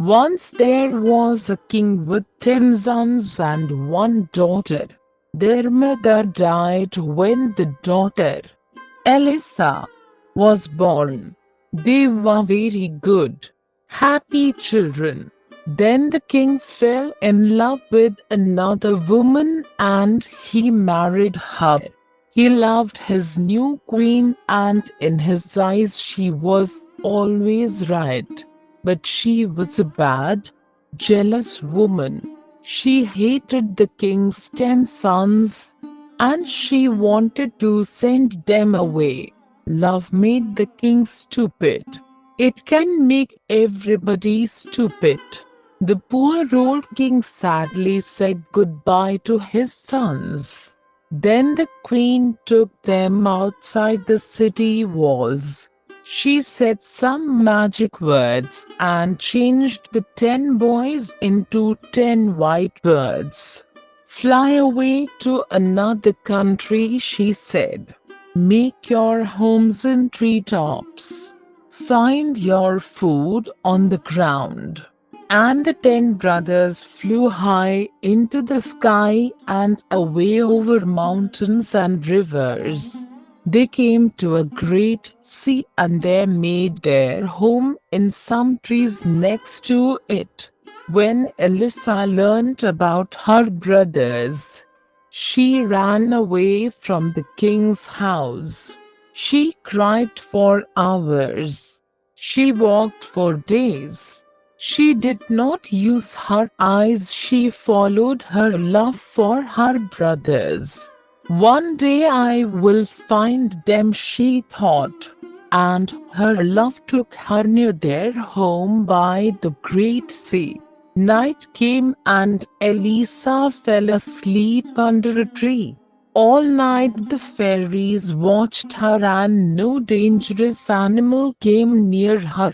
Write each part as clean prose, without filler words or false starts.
Once there was a king with 10 sons and one daughter. Their mother died when the daughter, Elisa, was born. They were very good, happy children. Then the king fell in love with another woman and he married her. He loved his new queen, and in his eyes she was always right. But she was a bad, jealous woman. She hated the king's 10 sons and she wanted to send them away. Love made the king stupid. It can make everybody stupid. The poor old king sadly said goodbye to his sons. Then the queen took them outside the city walls. She said some magic words and changed the 10 boys into 10 white birds. Fly away to another country, she said. Make your homes in treetops. Find your food on the ground. And the 10 brothers flew high into the sky and away over mountains and rivers. They came to a great sea and there made their home in some trees next to it. When Elisa learned about her brothers, she ran away from the king's house. She cried for hours. She walked for days. She did not use her eyes, she followed her love for her brothers. One day I will find them, she thought, and her love took her near their home by the great sea. Night came and Elisa fell asleep under a tree. All night the fairies watched her and no dangerous animal came near her.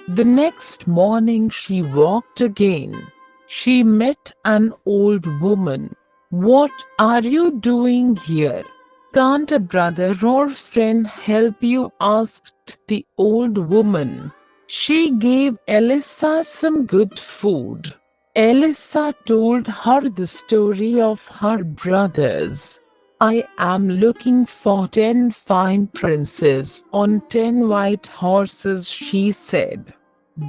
The next morning she walked again. She met an old woman. What are you doing here? Can't a brother or friend help you? Asked the old woman. She gave Elisa some good food. Elisa told her the story of her brothers. I am looking for 10 fine princes on 10 white horses, she said.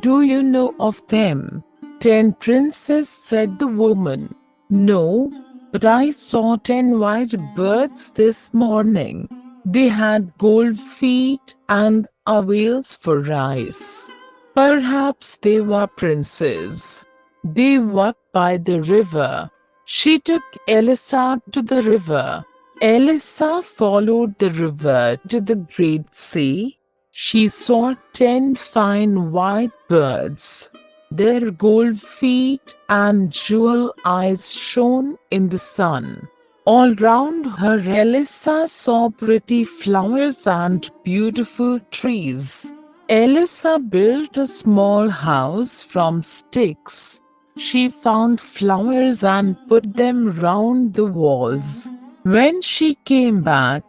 Do you know of them? 10 princes, said the woman. No, but I saw 10 white birds this morning. They had gold feet and wheels for eyes. Perhaps they were princes. They walked by the river. She took Elisa to the river. Elisa followed the river to the great sea. She saw 10 fine white birds. Their gold feet and jewel eyes shone in the sun. All round her Elisa saw pretty flowers and beautiful trees. Elisa built a small house from sticks. She found flowers and put them round the walls. When she came back,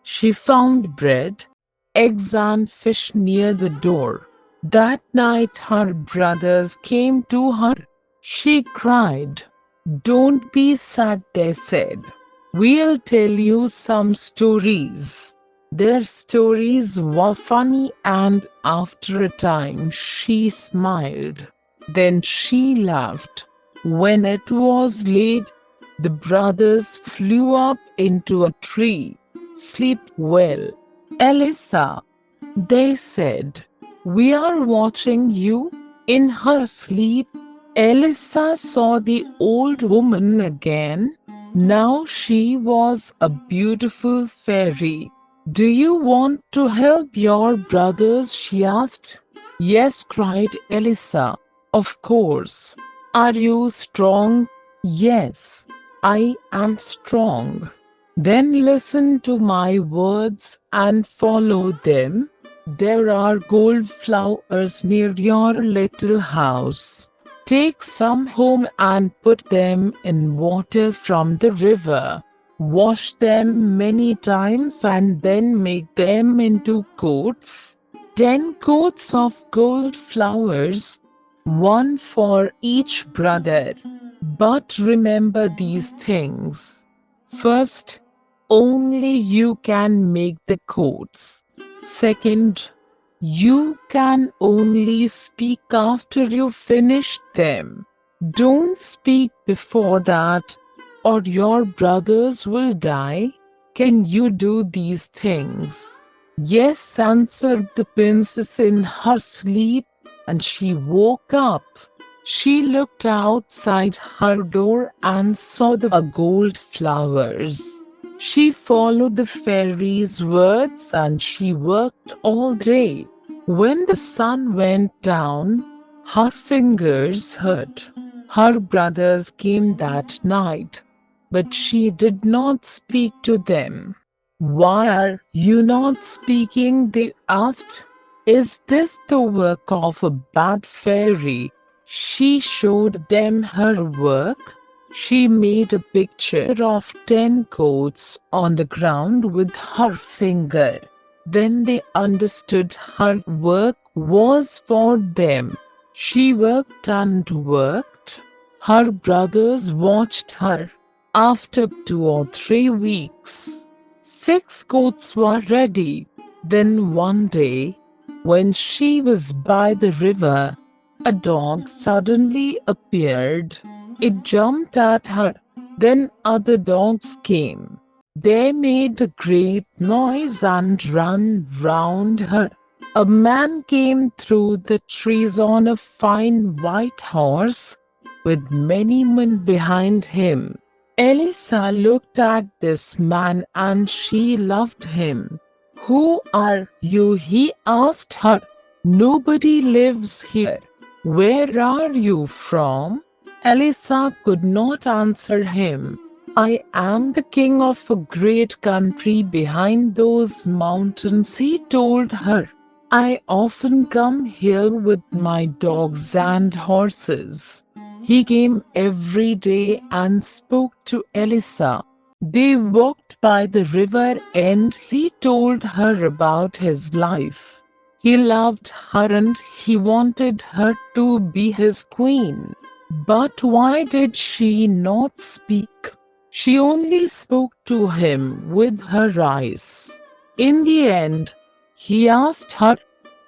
she found bread, eggs and fish near the door. That night her brothers came to her. She cried. Don't be sad, they said. We'll tell you some stories. Their stories were funny and after a time she smiled. Then she laughed. When it was late, the brothers flew up into a tree. Sleep well, Elisa, they said. We are watching you. In her sleep, Elisa saw the old woman again. Now she was a beautiful fairy. Do you want to help your brothers? She asked. Yes, cried Elisa. Of course. Are you strong? Yes, I am strong. Then listen to my words and follow them. There are gold flowers near your little house. Take some home and put them in water from the river. Wash them many times and then make them into coats. 10 coats of gold flowers. one for each brother. But remember these things. First, only you can make the coats. Second, you can only speak after you finish them. Don't speak before that, or your brothers will die. Can you do these things? Yes, answered the princess in her sleep, and she woke up. She looked outside her door and saw the gold flowers. She followed the fairy's words and she worked all day. When the sun went down, her fingers hurt. Her brothers came that night, but she did not speak to them. Why are you not speaking? They asked. Is this the work of a bad fairy? She showed them her work. She made a picture of 10 goats on the ground with her finger. Then they understood her work was for them. She worked and worked. Her brothers watched her. After 2 or 3 weeks, 6 goats were ready. Then one day, when she was by the river, a dog suddenly appeared. It jumped at her. Then other dogs came. They made a great noise and ran round her. A man came through the trees on a fine white horse, with many men behind him. Elisa looked at this man and she loved him. Who are you? He asked her. Nobody lives here. Where are you from? Elisa could not answer him. I am the king of a great country behind those mountains, he told her. I often come here with my dogs and horses. He came every day and spoke to Elisa. They walked by the river and he told her about his life. He loved her and he wanted her to be his queen. But why did she not speak? She only spoke to him with her eyes. In the end, he asked her,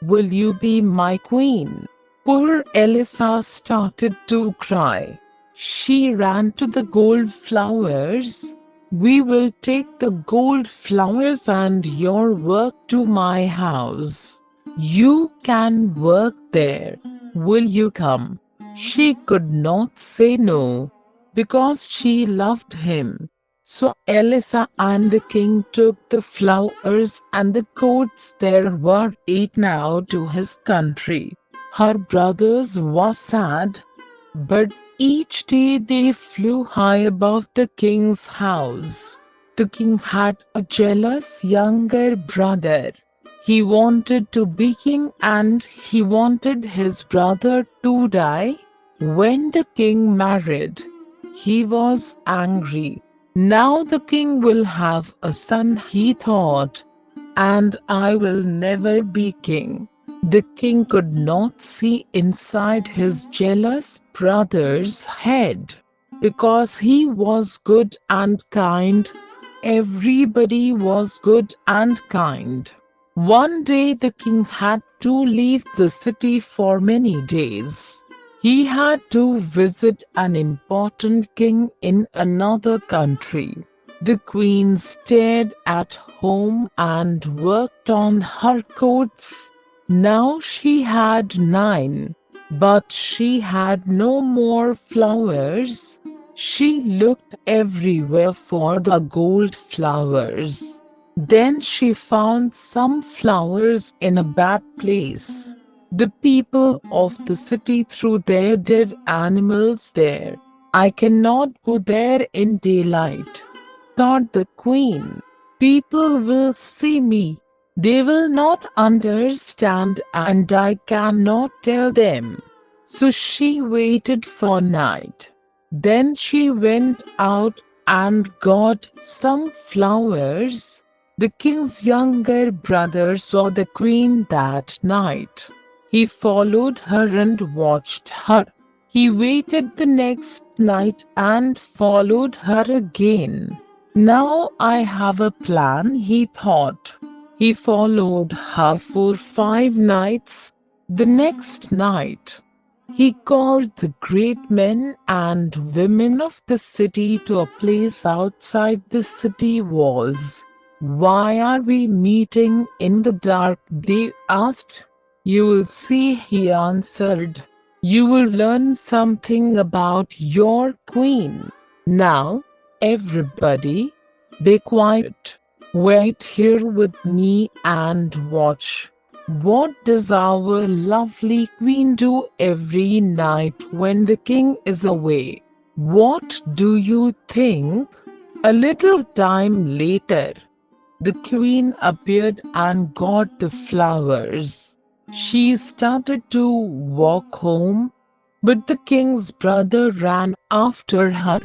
Will you be my queen? Poor Elisa started to cry. She ran to the gold flowers. We will take the gold flowers and your work to my house. You can work there. Will you come? She could not say no, because she loved him. So Elisa and the king took the flowers and the coats. There were 8 now to his country. Her brothers were sad, but each day they flew high above the king's house. The king had a jealous younger brother. He wanted to be king and he wanted his brother to die. When the king married, he was angry. Now the king will have a son, he thought, and I will never be king. The king could not see inside his jealous brother's head. Because he was good and kind, everybody was good and kind. One day the king had to leave the city for many days. He had to visit an important king in another country. The queen stayed at home and worked on her coats. Now she had 9, but she had no more flowers. She looked everywhere for the gold flowers. Then she found some flowers in a bad place. The people of the city threw their dead animals there. I cannot go there in daylight, thought the queen. People will see me. They will not understand and I cannot tell them. So she waited for night. Then she went out and got some flowers. The king's younger brother saw the queen that night. He followed her and watched her. He waited the next night and followed her again. Now I have a plan, he thought. He followed her for 5 nights. The next night, he called the great men and women of the city to a place outside the city walls. Why are we meeting in the dark? They asked. You will see, he answered. You will learn something about your queen. Now, everybody, be quiet. Wait here with me and watch. What does our lovely queen do every night when the king is away? What do you think? A little time later, the queen appeared and got the flowers. She started to walk home, but the king's brother ran after her.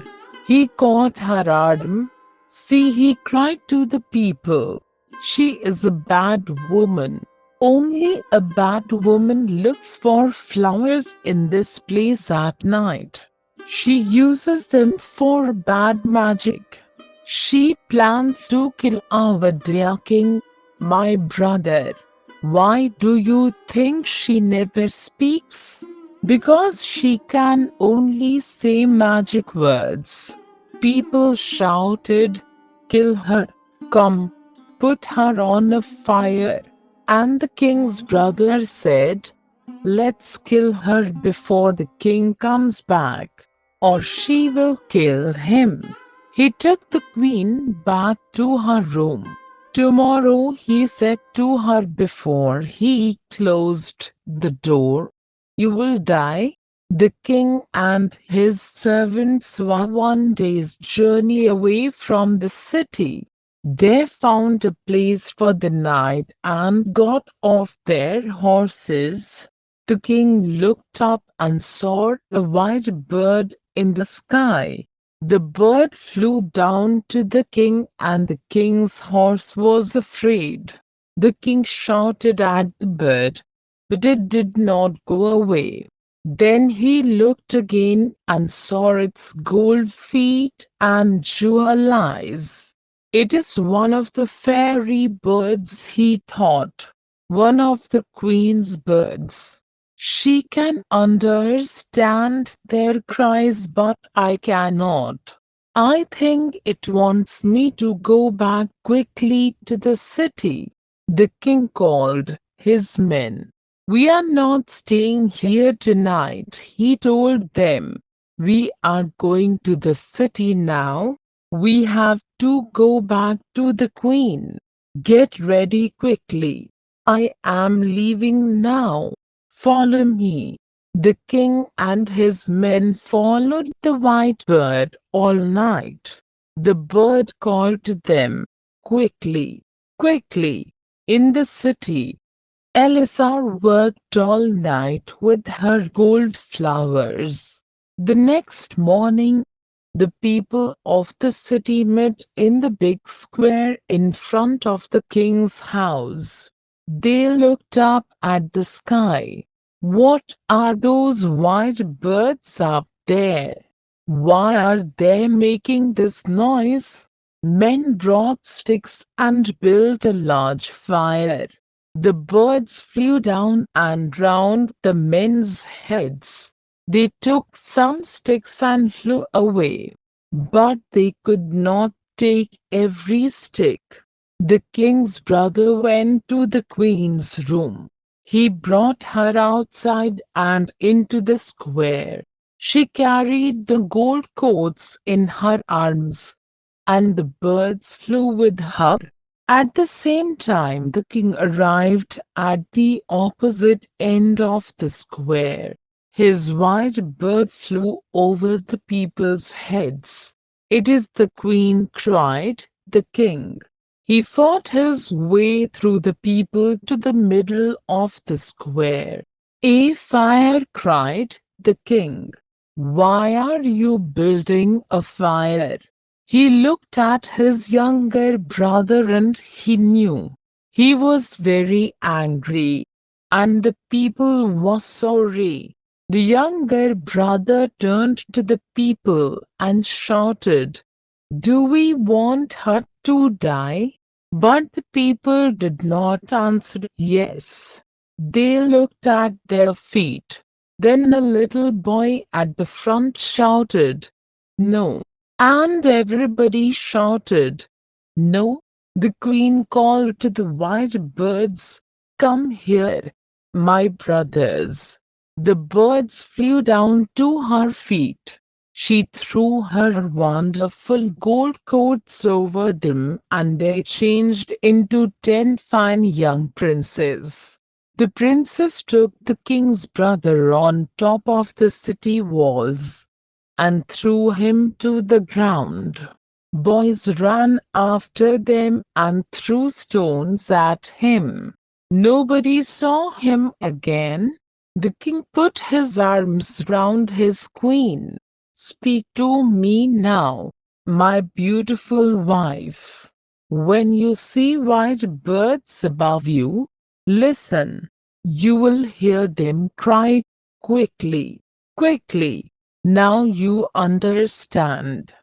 He caught her arm. See, he cried to the people. She is a bad woman. Only a bad woman looks for flowers in this place at night. She uses them for bad magic. She plans to kill our dear king, my brother. Why do you think she never speaks? Because she can only say magic words. People shouted, Kill her! Come, put her on a fire. And the king's brother said, Let's kill her before the king comes back, or she will kill him. He took the queen back to her room. Tomorrow, he said to her before he closed the door, you will die. The king and his servants were one day's journey away from the city. They found a place for the night and got off their horses. The king looked up and saw a white bird in the sky. The bird flew down to the king, and the king's horse was afraid. The king shouted at the bird, but it did not go away. Then he looked again and saw its gold feet and jewel eyes. It is one of the fairy birds, he thought. One of the queen's birds. She can understand their cries, but I cannot. I think it wants me to go back quickly to the city. The king called his men. We are not staying here tonight, he told them. We are going to the city now. We have to go back to the queen. Get ready quickly. I am leaving now. Follow me. The king and his men followed the white bird all night. The bird called to them, Quickly, quickly, in the city. Elisa worked all night with her gold flowers. The next morning, the people of the city met in the big square in front of the king's house. They looked up at the sky. What are those white birds up there? Why are they making this noise? Men brought sticks and built a large fire. The birds flew down and round the men's heads. They took some sticks and flew away, but they could not take every stick. The king's brother went to the queen's room. He brought her outside and into the square. She carried the gold coats in her arms, and the birds flew with her. At the same time, the king arrived at the opposite end of the square. His white bird flew over the people's heads. It is the queen, cried the king. He fought his way through the people to the middle of the square. A fire, cried the king. Why are you building a fire? He looked at his younger brother and he knew. He was very angry. and the people were sorry. The younger brother turned to the people and shouted, "Do we want her to die?" But the people did not answer yes. They looked at their feet. Then a little boy at the front shouted, "No." And everybody shouted, "No." The queen called to the white birds, "Come here, my brothers." The birds flew down to her feet. She threw her wonderful gold coats over them, and they changed into 10 fine young princes. The princess took the king's brother on top of the city walls and threw him to the ground. Boys ran after them and threw stones at him. Nobody saw him again. The king put his arms round his queen. "Speak to me now, my beautiful wife. When you see white birds above you, listen. You will hear them cry, 'Quickly, quickly.' Now you understand."